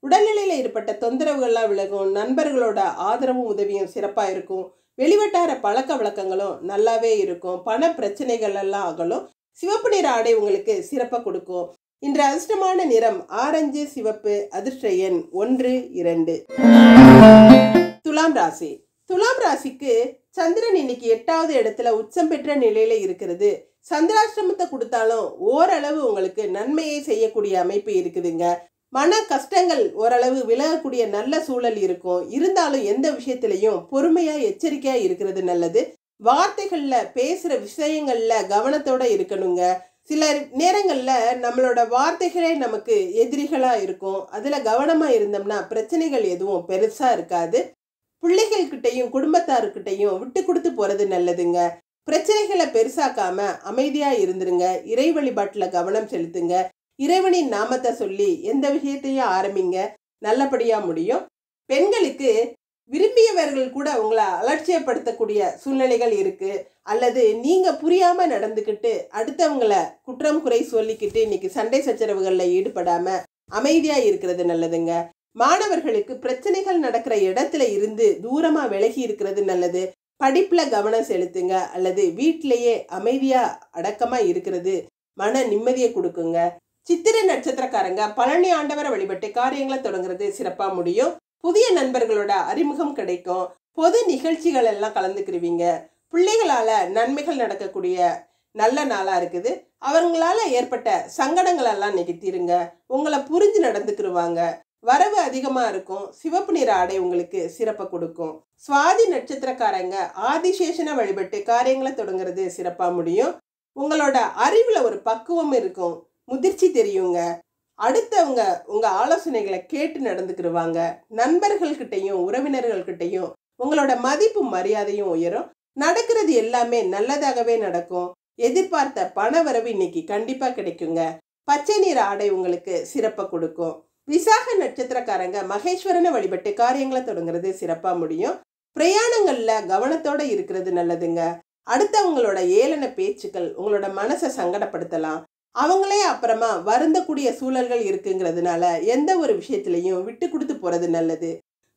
உடல்நிலையில ஏற்பட்ட தொந்தரவுகள்லாம் விலகும். நண்பர்களோட ஆதரவும் உதவியும் சிறப்பா இருக்கும். வெளிவட்டார பழக்க வழக்கங்களும் நல்லாவே இருக்கும். பண பிரச்சனைகள் எல்லாம் அகலும். சிவப்பு நிற ஆடை உங்களுக்கு சிறப்பை கொடுக்கும். இன்று அதிர்ஷ்டமான நிறம் ஆரஞ்சு சிவப்பு. அதிர்ஷ்ட எண் 1, 2. துலாம் ராசி. துலாம் ராசிக்கு சந்திரன் இன்னைக்கு 8வது இடத்துல உச்சம் பெற்ற நிலையில இருக்கிறது. சந்திராஷ்டிரமத்தை கொடுத்தாலும் ஓரளவு உங்களுக்கு நன்மையை செய்யக்கூடிய அமைப்பு இருக்குதுங்க. மன கஷ்டங்கள் ஓரளவு விலகக்கூடிய நல்ல சூழல் இருக்கும். இருந்தாலும் எந்த விஷயத்திலையும் பொறுமையா எச்சரிக்கையா இருக்கிறது நல்லது. வார்த்தைகள்ல பேசுற விஷயங்கள்ல கவனத்தோட இருக்கணுங்க. சில நேரங்கள்ல நம்மளோட வார்த்தைகளே நமக்கு எதிரிகளா இருக்கும். அதுல கவனமா இருந்தோம்னா பிரச்சனைகள் எதுவும் பெருசா இருக்காது. பிள்ளைகள் கிட்டையும் குடும்பத்தாருக்கிட்டையும் விட்டு கொடுத்து போறது நல்லதுங்க. பிரச்சனைகளை பெருசாக்காம அமைதியா இருந்துருங்க. இறை வழிபாட்டுல கவனம் செலுத்துங்க. இறைவனின் நாமத்தை சொல்லி எந்த விஷயத்தையும் ஆரம்பிங்க. நல்லபடியா முடியும். பெண்களுக்கு விரும்பியவர்கள் கூட உங்களை அலட்சியப்படுத்தக்கூடிய சூழ்நிலைகள் இருக்கு. அல்லது நீங்க புரியாம நடந்துக்கிட்டு அடுத்தவங்களை குற்றம் குறை சொல்லிக்கிட்டு இன்னைக்கு சண்டை சச்சரவுகள்ல ஈடுபடாம அமைதியா இருக்கிறது நல்லதுங்க. மாணவர்களுக்கு பிரச்சனைகள் நடக்கிற இடத்துல இருந்து தூரமா விலகி இருக்கிறது நல்லது. படிப்புல கவனம் செலுத்துங்க. அல்லது வீட்டிலேயே அமைதியா அடக்கமா இருக்கிறது மன நிம்மதியை கொடுக்குங்க. சித்திரை நட்சத்திரக்காரங்க பழனி ஆண்டவரை வழிபட்டு காரியங்களை தொடங்குறது சிறப்பா முடியும். புதிய நண்பர்களோட அறிமுகம் கிடைக்கும். பொது நிகழ்ச்சிகள் எல்லாம் கலந்துக்கிருவீங்க. பிள்ளைகளால நன்மைகள் நடக்கக்கூடிய நல்ல நாளா இருக்குது. அவங்களால ஏற்பட்ட சங்கடங்கள் எல்லாம் இன்னைக்கு தீருங்க. உங்களை புரிஞ்சு நடந்துக்கிருவாங்க. வரவு அதிகமா இருக்கும். சிவப்பு நிற ஆடை உங்களுக்கு சிறப்பை கொடுக்கும். சுவாதி நட்சத்திரக்காரங்க ஆதிசேஷனை வழிபட்டு காரியங்களை தொடங்குறது சிறப்பா முடியும். உங்களோட அறிவுல ஒரு பக்குவம் இருக்கும். முதிர்ச்சி தெரியுங்க. அடுத்தவங்க உங்க ஆலோசனைகளை கேட்டு நடந்துக்கிருவாங்க. நண்பர்கள்கிட்டையும் உறவினர்கள்கிட்டையும் உங்களோட மதிப்பு மரியாதையும் உயரும். நடக்கிறது எல்லாமே நல்லதாகவே நடக்கும். எதிர்பார்த்த பண வரவு இன்னைக்கு கண்டிப்பா கிடைக்குங்க. பச்சை நிற ஆடை உங்களுக்கு சிறப்பை கொடுக்கும். விசாக நட்சத்திரக்காரங்க மகேஸ்வரனை வழிபட்டு காரியங்களை தொடங்குறது சிறப்பா முடியும். பிரயாணங்கள்ல கவனத்தோட இருக்கிறது நல்லதுங்க. அடுத்தவங்களோட ஏளன பேச்சுக்கள் உங்களோட மனசை சங்கடப்படுத்தலாம். அவங்களே அப்புறமா வருந்தக்கூடிய சூழல்கள் இருக்குங்கிறதுனால எந்த ஒரு விஷயத்திலையும் விட்டு கொடுத்து போறது நல்லது.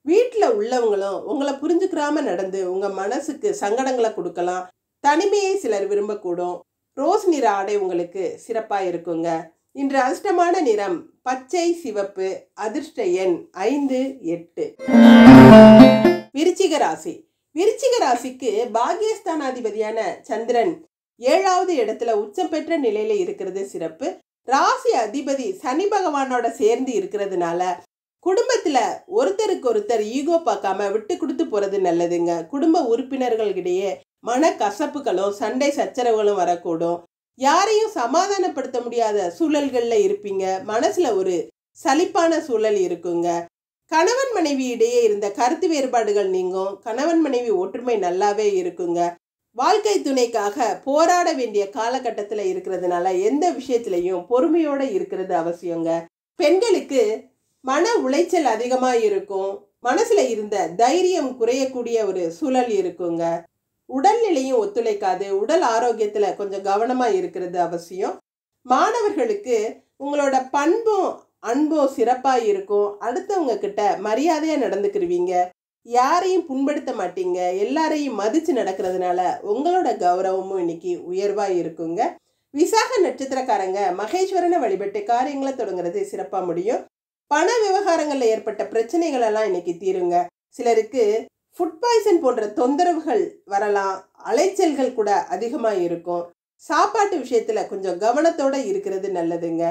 வீட்டுல உள்ளவங்களும் உங்களை புரிஞ்சுக்கிறாம நடந்து உங்க மனசுக்கு சங்கடங்களை கொடுக்கலாம். தனிமையை சிலர் விரும்பக்கூடும். ரோஸ் நிற ஆடை உங்களுக்கு சிறப்பா இருக்குங்க. இன்று அதிர்ஷ்டமான நிறம் பச்சை சிவப்பு. அதிர்ஷ்ட எண் 5, 8. விருச்சிக ராசி. விருச்சிக ராசிக்கு பாகியஸ்தானாதிபதியான சந்திரன் 7வது இடத்துல உச்சம் பெற்ற நிலையில இருக்கிறது சிறப்பு. ராசி அதிபதி சனி பகவானோட சேர்ந்து இருக்கிறதுனால குடும்பத்துல ஒருத்தருக்கு ஒருத்தர் ஈகோ பார்க்காம விட்டு கொடுத்து போறது நல்லதுங்க. குடும்ப உறுப்பினர்களிடையே மன கசப்புகளும் சண்டை சச்சரவுகளும் வரக்கூடும். யாரையும் சமாதானப்படுத்த முடியாத சூழல்கள்ல இருப்பீங்க. மனசுல ஒரு சலிப்பான சூழல் இருக்குங்க. கணவன் மனைவி இடையே இருந்த கருத்து வேறுபாடுகள் நீங்கும். கணவன் மனைவி ஒற்றுமை நல்லாவே இருக்குங்க. வாழ்க்கை துணைக்காக போராட வேண்டிய காலகட்டத்துல இருக்கிறதுனால எந்த விஷயத்திலையும் பொறுமையோட இருக்கிறது அவசியங்க. பெண்களுக்கு மன உளைச்சல் அதிகமா இருக்கும். மனசுல இருந்த தைரியம் குறையக்கூடிய ஒரு சூழல் இருக்குங்க. உடல்நிலையும் ஒத்துழைக்காது. உடல் ஆரோக்கியத்துல கொஞ்சம் கவனமா இருக்கிறது அவசியம். மாணவர்களுக்கு உங்களோட பண்பும் அன்பும் சிறப்பா இருக்கும். அடுத்தவங்க கிட்ட மரியாதையா நடந்துக்கிருவீங்க. யாரையும் புண்படுத்த மாட்டீங்க. எல்லாரையும் மதிச்சு நடக்கிறதுனால உங்களோட கௌரவமும் இன்னைக்கு உயர்வா இருக்குங்க. விசாக நட்சத்திரக்காரங்க மகேஸ்வரனை வழிபட்டு காரியங்களை தொடங்குறது சிறப்பா முடியும். பண விவகாரங்கள்ல ஏற்பட்ட பிரச்சனைகள் எல்லாம் இன்னைக்கு தீருங்க. சிலருக்கு ஃபுட் பாய்சன் போன்ற தொந்தரவுகள் வரலாம். அலைச்சல்கள் கூட அதிகமா இருக்கும். சாப்பாட்டு விஷயத்துல கொஞ்சம் கவனத்தோட இருக்கிறது நல்லதுங்க.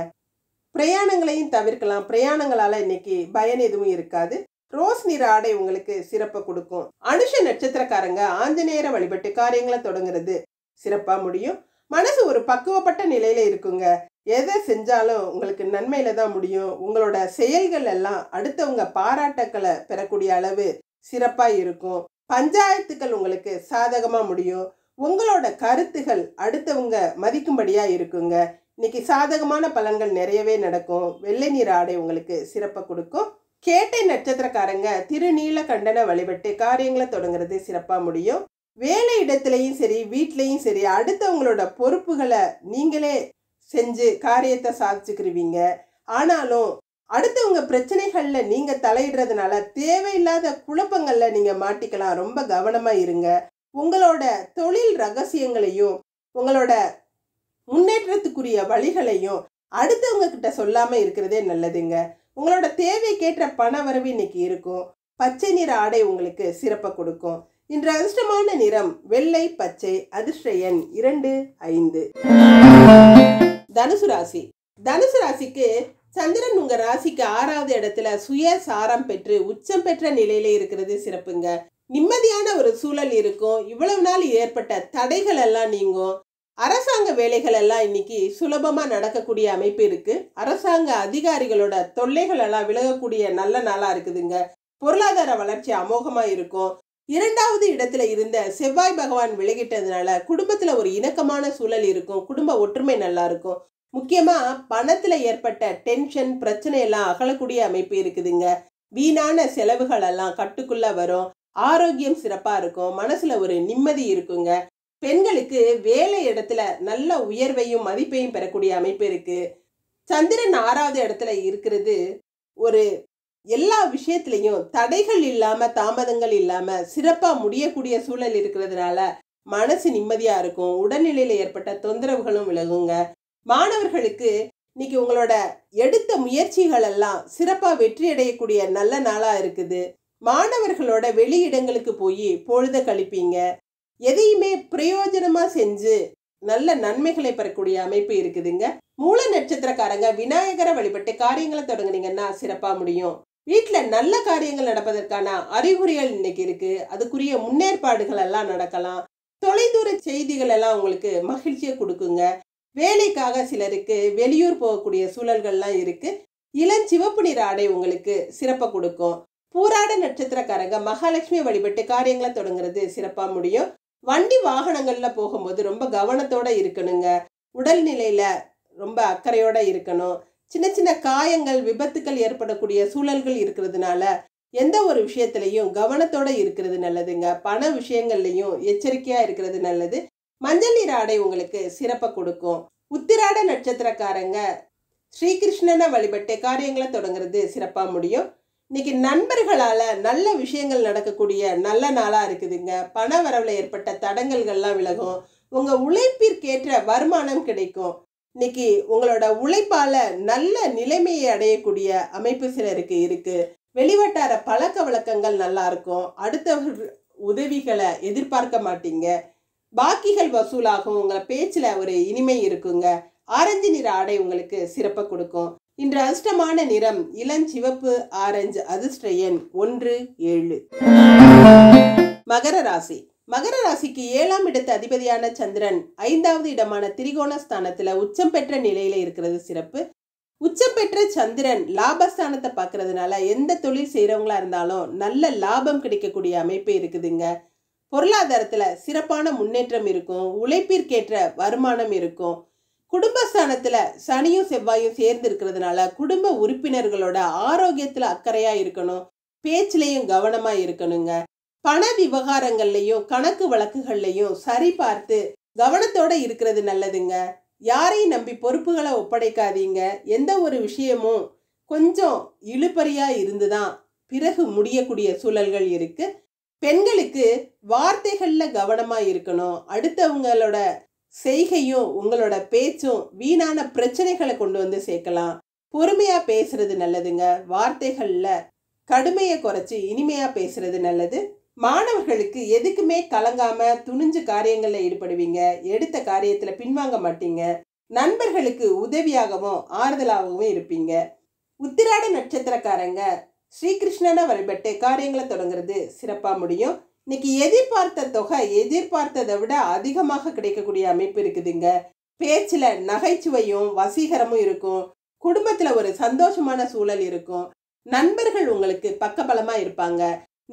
பிரயாணங்களையும் தவிர்க்கலாம். பிரயாணங்களால இன்னைக்கு பயன் எதுவும் இருக்காது. ரோஸ் நிற ஆடை உங்களுக்கு சிறப்பை கொடுக்கும். அனுஷ நட்சத்திரக்காரங்க ஆஞ்சநேயரை வழிபட்டு காரியங்களை தொடங்குறது சிறப்பா முடியும். மனசு ஒரு பக்குவப்பட்ட நிலையில இருக்குங்க. எதை செஞ்சாலும் உங்களுக்கு நன்மையில தான் முடியும். உங்களோட செயல்கள் எல்லாம் அடுத்தவங்க பாராட்டுக்களை பெறக்கூடிய அளவு சிறப்பா இருக்கும். பஞ்சாயத்துக்கள் உங்களுக்கு சாதகமா முடியும். உங்களோட கருத்துகள் அடுத்தவங்க மதிக்கும்படியா இருக்குங்க. இன்னைக்கு சாதகமான பலன்கள் நிறையவே நடக்கும். வெள்ளை நிற ஆடை உங்களுக்கு சிறப்பை கொடுக்கும். கேட்டை நட்சத்திரக்காரங்க திருநீலகண்டனை வழிபட்டு காரியங்களை தொடங்குறது சிறப்பா முடியும். வேலை இடத்துலையும் சரி வீட்லையும் சரி அடுத்தவங்களோட பொறுப்புகளை நீங்களே செஞ்சு காரியத்தை சாதிச்சுக்கிருவீங்க. ஆனாலும் அடுத்தவங்க பிரச்சனைகள்ல நீங்க தலையிடுறதுனால தேவையில்லாத குழப்பங்கள்ல நீங்க மாட்டிக்கலாம். ரொம்ப கவனமா இருங்க. உங்களோட தொழில் ரகசியங்களையும் உங்களோட முன்னேற்றத்துக்குரிய வழிகளையும் அடுத்தவங்க கிட்ட சொல்லாம இருக்கிறதே நல்லதுங்க. உங்களோட தேவைக்கேற்ற பண வரவு இன்னைக்கு இருக்கும். பச்சை நிற ஆடை உங்களுக்கு சிறப்பை கொடுக்கும். இன்று அதிர்ஷ்டமான நிறம் வெள்ளை பச்சை. அதிர்ஷ்ட எண் 2, 5. தனுசு ராசி. தனுசு ராசிக்கு சந்திரன் உங்க ராசிக்கு 6வது இடத்துல சுய சாரம் பெற்று உச்சம் பெற்ற நிலையில இருக்கிறது சிறப்புங்க. நிம்மதியான ஒரு சூழல் இருக்கும். இவ்வளவு நாள் ஏற்பட்ட தடைகள் எல்லாம் நீங்கும். அரசாங்க வேலைகள் எல்லாம் இன்னைக்கு சுலபமா நடக்கக்கூடிய அமைப்பு இருக்கு. அரசாங்க அதிகாரிகளோட தொல்லைகள் எல்லாம் விலகக்கூடிய நல்ல நாளா இருக்குதுங்க. பொருளாதார வளர்ச்சி அமோகமா இருக்கும். 2வது இடத்துல இருந்த செவ்வாய் பகவான் விலகிட்டதுனால குடும்பத்துல ஒரு இணக்கமான சூழல் இருக்கும். குடும்ப ஒற்றுமை நல்லா இருக்கும். முக்கியமா பணத்துல ஏற்பட்ட டென்ஷன் பிரச்சனை எல்லாம் அகலக்கூடிய அமைப்பு இருக்குதுங்க. வீணான செலவுகள் எல்லாம் கட்டுக்குள்ள வரும். ஆரோக்கியம் சிறப்பா இருக்கும். மனசுல ஒரு நிம்மதி இருக்குங்க. பெண்களுக்கு வேலை இடத்துல நல்ல உயர்வையும் மதிப்பையும் பெறக்கூடிய அமைப்பு இருக்கு. சந்திரன் 6வது இடத்துல இருக்கிறது ஒரு எல்லா விஷயத்திலையும் தடைகள் இல்லாம தாமதங்கள் இல்லாம சிறப்பா முடியக்கூடிய சூழல் இருக்கிறதுனால மனசு நிம்மதியா இருக்கும். உடல்நிலையில ஏற்பட்ட தொந்தரவுகளும் விலகுங்க. மாணவர்களுக்கு இன்னைக்கு உங்களோட எடுத்த முயற்சிகள் எல்லாம் சிறப்பா வெற்றி அடையக்கூடிய நல்ல நாளா இருக்குது. மாணவர்களோட வெளியிடங்களுக்கு போய் பொழுத கழிப்பீங்க. எதையுமே பிரயோஜனமா செஞ்சு நல்ல நன்மைகளை பெறக்கூடிய அமைப்பு இருக்குதுங்க. மூல நட்சத்திரக்காரங்க விநாயகரை வழிபட்டு காரியங்களை தொடங்குனீங்கன்னா சிறப்பா முடியும். வீட்டுல நல்ல காரியங்கள் நடப்பதற்கான அறிகுறிகள் இன்னைக்கு இருக்கு. அதுக்குரிய முன்னேற்பாடுகள் எல்லாம் நடக்கலாம். தொலைதூர செய்திகள் எல்லாம் உங்களுக்கு மகிழ்ச்சியை கொடுக்குங்க. வேலைக்காக சிலருக்கு வெளியூர் போகக்கூடிய சூழல்கள்லாம் இருக்கு. இளஞ்சிவப்பு நிற ஆடை உங்களுக்கு சிறப்பை கொடுக்கும். பூராட நட்சத்திரக்காரங்க மகாலட்சுமி வழிபட்டு காரியங்களை தொடங்குறது சிறப்பா முடியும். வண்டி வாகனங்கள்ல போகும்போது ரொம்ப கவனத்தோட இருக்கணுங்க. உடல்நிலையில ரொம்ப அக்கறையோட இருக்கணும். சின்ன சின்ன காயங்கள் விபத்துக்கள் ஏற்படக்கூடிய சூழல்கள் இருக்கிறதுனால எந்த ஒரு விஷயத்திலையும் கவனத்தோட இருக்கிறது நல்லதுங்க. பண விஷயங்கள்லையும் எச்சரிக்கையா இருக்கிறது நல்லது. மஞ்சள் நிற ஆடை உங்களுக்கு சிறப்பை கொடுக்கும். உத்திராட நட்சத்திரக்காரங்க ஸ்ரீகிருஷ்ணனை வழிபட்டு காரியங்களை தொடங்குறது சிறப்பா முடியும். இன்னைக்கு நண்பர்களால நல்ல விஷயங்கள் நடக்கக்கூடிய நல்ல நாளா இருக்குதுங்க. பண வரவுல ஏற்பட்ட தடங்கல்கள்லாம் விலகும். உங்க உழைப்பிற்கேற்ற வருமானம் கிடைக்கும். இன்னைக்கு உங்களோட உழைப்பால நல்ல நிலைமையை அடையக்கூடிய அமைப்பு சிலருக்கு இருக்கு. வெளிவட்டார பழக்க வழக்கங்கள் நல்லா இருக்கும். அடுத்தவர்கள் உதவிகளை எதிர்பார்க்க மாட்டீங்க. பாக்கிகள் வசூலாகும். உங்க பேச்சுல ஒரு இனிமை இருக்குங்க. ஆரஞ்சு நிற ஆடை உங்களுக்கு சிறப்பை கொடுக்கும். இன்று அதிர்ஷ்டமான நிறம் இளஞ்சிவப்பு ஆரஞ்சு. அதிர்ஷ்ட எண் 1, 7. மகர ராசி. மகர ராசிக்கு 7ஆம் இடத்து அதிபதியான சந்திரன் 5வது இடமான திரிகோண ஸ்தானத்துல உச்சம் பெற்ற நிலையில இருக்கிறது சிறப்பு. உச்சம் பெற்ற சந்திரன் லாபஸ்தானத்தை பார்க்கறதுனால எந்த தொழில் செய்யறவங்களா இருந்தாலும் நல்ல லாபம் கிடைக்கக்கூடிய அமைப்பு இருக்குதுங்க. பொருளாதாரத்துல சிறப்பான முன்னேற்றம் இருக்கும். உழைப்பிற்கேற்ற வருமானம் இருக்கும். குடும்பஸ்தானத்துல சனியும் செவ்வாயும் சேர்ந்து இருக்கிறதுனால குடும்ப உறுப்பினர்களோட ஆரோக்கியத்துல அக்கறையா இருக்கணும். பேச்சிலையும் கவனமா இருக்கணுங்க. பண விவகாரங்கள்லையும் கணக்கு வழக்குகள்லையும் சரி பார்த்து கவனத்தோட இருக்கிறது நல்லதுங்க. யாரையும் நம்பி பொறுப்புகளை ஒப்படைக்காதீங்க. எந்த ஒரு விஷயமும் கொஞ்சம் இழுபறியா இருந்துதான் பிறகு முடியக்கூடிய சூழல்கள் இருக்கு. பெண்களுக்கு வார்த்தைகள்ல கவனமா இருக்கணும். அடுத்தவங்களோட செய்கையும் உங்களோட பேச்சும் வீணான பிரச்சனைகளை கொண்டு வந்து சேர்க்கலாம். பொறுமையா பேசுறது நல்லதுங்க. வார்த்தைகள்ல கடுமையை குறைச்சி இனிமையா பேசுறது நல்லது. மாணவர்களுக்கு எதுக்குமே கலங்காம துணிஞ்சு காரியங்கள்ல ஈடுபடுவீங்க. எடுத்த காரியத்துல பின்வாங்க மாட்டீங்க. நண்பர்களுக்கு உதவியாகவும் ஆறுதலாகவும் இருப்பீங்க. உத்திராட நட்சத்திரக்காரங்க ஸ்ரீகிருஷ்ணனை வழிபட்டு காரியங்களை தொடங்குறது சிறப்பா முடியும். இன்னைக்கு எதிர்பார்த்த தொகை எதிர்பார்த்ததை விட அதிகமாக கிடைக்கக்கூடிய அமைப்பு இருக்குதுங்க. பேச்சுல நகைச்சுவையும் வசீகரமும் இருக்கும். குடும்பத்துல ஒரு சந்தோஷமான சூழல் இருக்கும். நண்பர்கள் உங்களுக்கு பக்கபலமா இருப்பாங்க.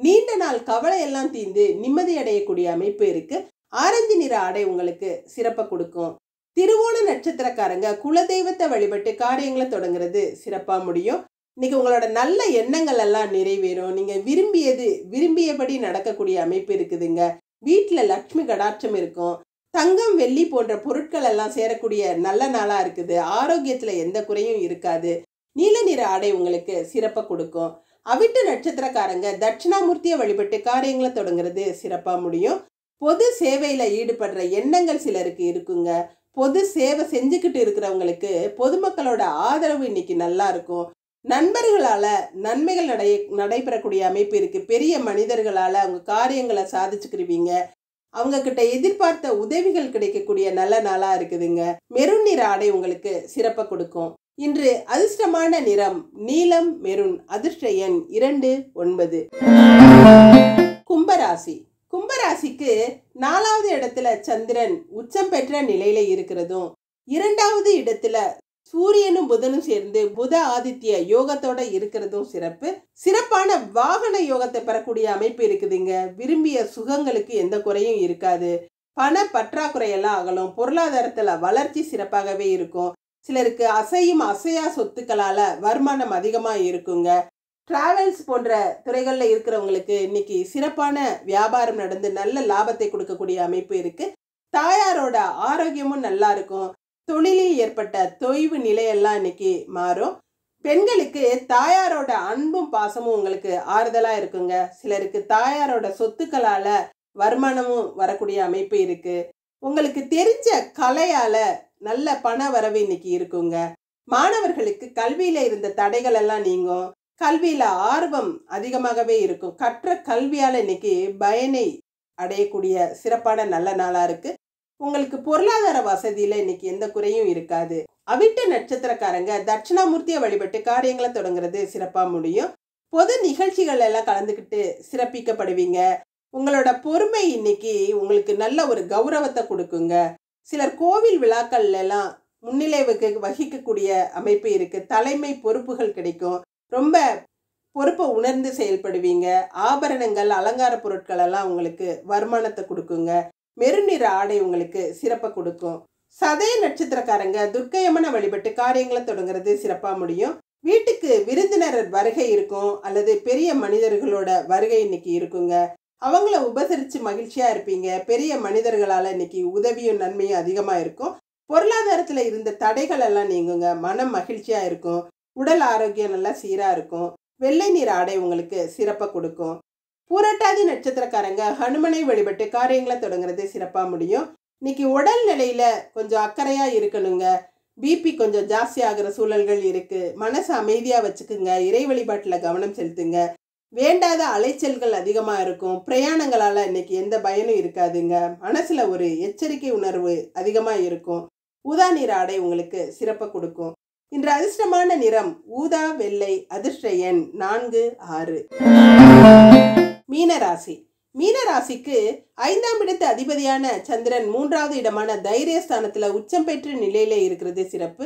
நீண்ட நாள் கவலை எல்லாம் தீர்ந்து நிம்மதி அடையக்கூடிய அமைப்பு இருக்கு. ஆரஞ்சு நிற ஆடை உங்களுக்கு சிறப்பை கொடுக்கும். திருவோண நட்சத்திரக்காரங்க குலதெய்வத்தை வழிபட்டு காரியங்களை தொடங்குறது சிறப்பா முடியும். இன்னைக்கு உங்களோட நல்ல எண்ணங்கள் எல்லாம் நிறைவேறும். நீங்க விரும்பியபடி நடக்கக்கூடிய அமைப்பு இருக்குதுங்க. வீட்டுல லட்சுமி கடாட்சம் இருக்கும். தங்கம் வெள்ளி போன்ற பொருட்கள் எல்லாம் சேரக்கூடிய நல்ல நாளா இருக்குது. ஆரோக்கியத்துல எந்த குறையும் இருக்காது. நீல நிற ஆடை உங்களுக்கு சிறப்பை கொடுக்கும். அவிட்ட நட்சத்திரக்காரங்க தட்சிணாமூர்த்தியை வழிபட்டு காரியங்களை தொடங்குறது சிறப்பா முடியும். பொது சேவையில ஈடுபடுற எண்ணங்கள் சிலருக்கு இருக்குங்க. பொது சேவை செஞ்சுக்கிட்டு இருக்கிறவங்களுக்கு பொதுமக்களோட ஆதரவு இன்னைக்கு நல்லா இருக்கும். நண்பர்களால நன்மைகள் நடைபெறக்கூடிய அமைப்பு இருக்கு. பெரிய மனிதர்களால அவங்க காரியங்களை சாதிச்சுக்கிருவீங்க. அவங்க கிட்ட எதிர்பார்த்த உதவிகள் கிடைக்கக்கூடிய நல்ல நாளா இருக்குதுங்க. மெரூன் நிற ஆடை உங்களுக்கு சிறப்பை கொடுக்கும். இன்று அதிர்ஷ்டமான நிறம் நீலம் மெரூன். அதிர்ஷ்ட எண் 29. கும்பராசி. கும்பராசிக்கு 4வது இடத்துல சந்திரன் உச்சம் பெற்ற நிலையில இருக்கிறதும், 2வது இடத்துல சூரியனும் புதனும் சேர்ந்து புத ஆதித்ய யோகத்தோட இருக்கிறதும் சிறப்பான வாகன யோகத்தை பெறக்கூடிய அமைப்பு இருக்குதுங்க. விரும்பிய சுகங்களுக்கு எந்த குறையும் இருக்காது. பண பற்றாக்குறையெல்லாம் அகலும். பொருளாதாரத்துல வளர்ச்சி சிறப்பாகவே இருக்கும். சிலருக்கு அசையும் அசையா சொத்துக்களால வருமானம் அதிகமா இருக்குங்க. டிராவல்ஸ் போன்ற துறைகள்ல இருக்கிறவங்களுக்கு இன்னைக்கு சிறப்பான வியாபாரம் நடந்து நல்ல லாபத்தை கொடுக்கக்கூடிய அமைப்பு இருக்கு. தாயாரோட ஆரோக்கியமும் நல்லா இருக்கும். தொழிலில் ஏற்பட்ட தொய்வு நிலையெல்லாம் இன்னைக்கு மாறும். பெண்களுக்கு தாயாரோட அன்பும் பாசமும் உங்களுக்கு ஆறுதலா இருக்குங்க. சிலருக்கு தாயாரோட சொத்துக்களால வருமானமும் வரக்கூடிய அமைப்பு இருக்கு. உங்களுக்கு தெரிஞ்ச கலையால நல்ல பண வரவு இன்னைக்கு இருக்குங்க. மாணவர்களுக்கு கல்வியில இருந்த தடைகள் எல்லாம் நீங்கும். கல்வியில ஆர்வம் அதிகமாகவே இருக்கும். கற்ற கல்வியால இன்னைக்கு பயனை அடையக்கூடிய சிறப்பான நல்ல நாளா இருக்கு. உங்களுக்கு பொருளாதார வசதியில இன்னைக்கு எந்த குறையும் இருக்காது. அவிட்ட நட்சத்திரக்காரங்க தட்சிணாமூர்த்தியை வழிபட்டு காரியங்களை தொடங்குறது சிறப்பா முடியும். பொது நிகழ்ச்சிகள் எல்லாம் கலந்துக்கிட்டு சிறப்பிக்கப்படுவீங்க. உங்களோட பொறுமை இன்னைக்கு உங்களுக்கு நல்ல ஒரு கௌரவத்தை கொடுக்குங்க. சிலர் கோவில் விழாக்கள்ல எல்லாம் முன்னிலை வகிக்கக்கூடிய அமைப்பு இருக்கு. தலைமை பொறுப்புகள் கிடைக்கும். ரொம்ப பொறுப்பை உணர்ந்து செயல்படுவீங்க. ஆபரணங்கள் அலங்கார பொருட்கள் எல்லாம் உங்களுக்கு வருமானத்தை கொடுக்குங்க. மெரூன் நிற ஆடை உங்களுக்கு சிறப்பை கொடுக்கும். சதய நட்சத்திரக்காரங்க துர்க்கையம்மனை வழிபட்டு காரியங்களை தொடங்குறது சிறப்பா முடியும். வீட்டுக்கு விருந்தினர் வருகை இருக்கும் அல்லது பெரிய மனிதர்களோட வருகை இன்னைக்கு இருக்குங்க. அவங்கள உபசரிச்சு மகிழ்ச்சியா இருப்பீங்க. பெரிய மனிதர்களால இன்னைக்கு உதவியும் நன்மையும் அதிகமா இருக்கும். பொருளாதாரத்துல இருந்த தடைகள் எல்லாம் நீங்குங்க. மனம் மகிழ்ச்சியா இருக்கும். உடல் ஆரோக்கியம் நல்லா சீரா இருக்கும். வெள்ளை நிற ஆடை உங்களுக்கு சிறப்பை கொடுக்கும். பூரட்டாதி நட்சத்திரக்காரங்க ஹனுமனை வழிபட்டு காரியங்களை தொடங்குறது சிறப்பா முடியும். இன்னைக்கு உடல் நிலையில கொஞ்சம் அக்கறையா இருக்கணுங்க. பிபி கொஞ்சம் ஜாஸ்தி ஆகிற சூழல்கள் இருக்கு. மனசு அமைதியா வச்சுக்குங்க. இறை வழிபாட்டுல கவனம் செலுத்துங்க. வேண்டாத அலைச்சல்கள் அதிகமா இருக்கும். பிரயாணங்களால இன்னைக்கு எந்த பயனும் இருக்காதுங்க. மனசுல ஒரு எச்சரிக்கை உணர்வு அதிகமா இருக்கும். ஊதா நிற ஆடை உங்களுக்கு சிறப்பை கொடுக்கும். இன்று அதிர்ஷ்டமான நிறம் ஊதா வெள்ளை. அதிர்ஷ்ட எண் 4, 6. மீனராசி. மீனராசிக்கு 5ஆம் இடத்து அதிபதியான சந்திரன் 3வது இடமான தைரியஸ்தானத்துல உச்சம் பெற்ற நிலையில இருக்கிறது சிறப்பு.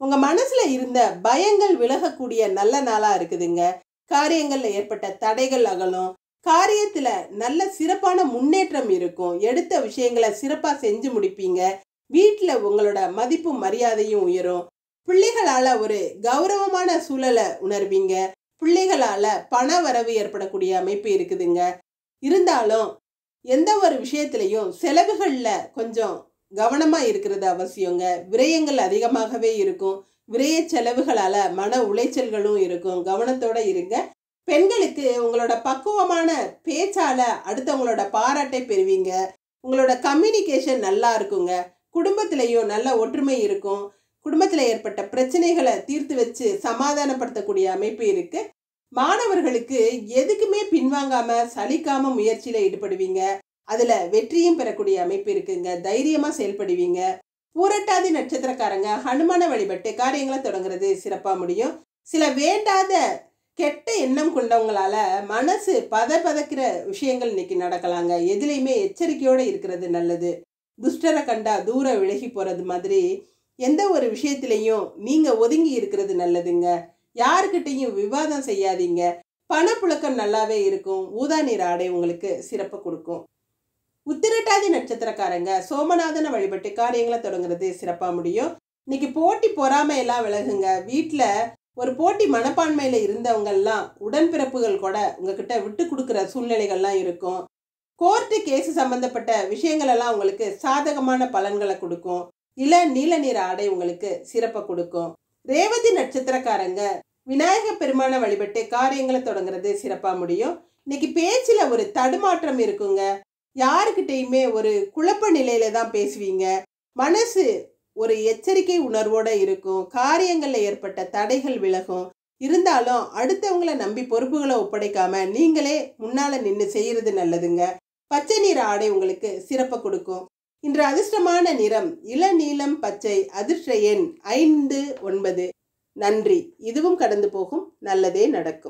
உங்க மனசுல இருந்த பயங்கள் விலகக்கூடிய நல்ல நாளா இருக்குதுங்க. காரியங்கள்ல ஏற்பட்ட தடைகள் அகலும். காரியத்துல நல்ல சிறப்பான முன்னேற்றம் இருக்கும். எடுத்த விஷயங்களை சிறப்பா செஞ்சு முடிப்பீங்க. வீட்டுல உங்களோட மதிப்பும் மரியாதையும் உயரும். பிள்ளைகளால ஒரு கௌரவமான சூழலை உணர்வீங்க. பிள்ளைகளால பண வரவு ஏற்படக்கூடிய அமைப்பு இருக்குதுங்க. இருந்தாலும் எந்த ஒரு விஷயத்திலையும் செலவுகள்ல கொஞ்சம் கவனமா இருக்கிறது அவசியங்க. விரயங்கள் அதிகமாகவே இருக்கும். விரய செலவுகளால மன உளைச்சல்களும் இருக்கும். கவனத்தோட இருங்க. பெண்களுக்கு உங்களோட பக்குவமான பேச்சால அடுத்தவங்களோட பாராட்டை பெறுவீங்க. உங்களோட கம்யூனிகேஷன் நல்லா இருக்குங்க. குடும்பத்திலையும் நல்ல ஒற்றுமை இருக்கும். குடும்பத்தில் ஏற்பட்ட பிரச்சனைகளை தீர்த்து வச்சு சமாதானப்படுத்தக்கூடிய அமைப்பு இருக்கு. மாணவர்களுக்கு எதுக்குமே பின்வாங்காம சலிக்காம முயற்சியில ஈடுபடுவீங்க. அதுல வெற்றியும் பெறக்கூடிய அமைப்பு இருக்குங்க. தைரியமா செயல்படுவீங்க. பூரட்டாதி நட்சத்திரக்காரங்க ஹனுமான வழிபட்டு காரியங்களை தொடங்குறது சிறப்பா முடியும். சில வேண்டாத கெட்ட எண்ணம் கொண்டவங்களால மனசு பதக்கிற விஷயங்கள் இன்னைக்கு நடக்கலாங்க. எதுலையுமே எச்சரிக்கையோட இருக்கிறது நல்லது. துஷ்டரை கண்டா தூர விலகி போறது மாதிரி எந்த ஒரு விஷயத்திலையும் நீங்க ஒதுங்கி இருக்கிறது நல்லதுங்க. யாருக்கிட்டையும் விவாதம் செய்யாதீங்க. பணப்புழக்கம் நல்லாவே இருக்கும். ஊதா நிற ஆடை உங்களுக்கு சிறப்பு கொடுக்கும். உத்திரட்டாதி நட்சத்திரக்காரங்க சோமநாதனை வழிபட்டு காரியங்களை தொடங்குறது சிறப்பா முடியும். இன்னைக்கு போட்டி பொறாமை எல்லாம் விலகுங்க. வீட்டுல ஒரு போட்டி மனப்பான்மையில இருந்தவங்கெல்லாம் உடன்பிறப்புகள் கூட உங்ககிட்ட விட்டு கொடுக்குற சூழ்நிலைகள்லாம் இருக்கும். கோர்ட்டு கேஸ் சம்பந்தப்பட்ட விஷயங்கள் எல்லாம் உங்களுக்கு சாதகமான பலன்களை கொடுக்கும். நீல நிற ஆடை உங்களுக்கு சிறப்பை கொடுக்கும். ரேவதி நட்சத்திரக்காரங்க விநாயக பெருமான வழிபட்டு காரியங்களை தொடங்குறது சிறப்பா முடியும். இன்னைக்கு பேச்சுல ஒரு தடுமாற்றம் இருக்குங்க. யாருக்கிட்டையுமே ஒரு குழப்ப நிலையில தான் பேசுவீங்க. மனசு ஒரு எச்சரிக்கை உணர்வோட இருக்கும். காரியங்கள்ல ஏற்பட்ட தடைகள் விலகும். இருந்தாலும் அடுத்தவங்களை நம்பி பொறுப்புகளை ஒப்படைக்காம நீங்களே முன்னால நின்று செய்யறது நல்லதுங்க. பச்சை நிற ஆடை உங்களுக்கு சிறப்பை கொடுக்கும். இன்று அதிர்ஷ்டமான நிறம் இளநீலம் பச்சை. அதிர்ஷ்ட எண் 5, 9. நன்றி. இதுவும் கடந்து போகும். நல்லதே நடக்கும்.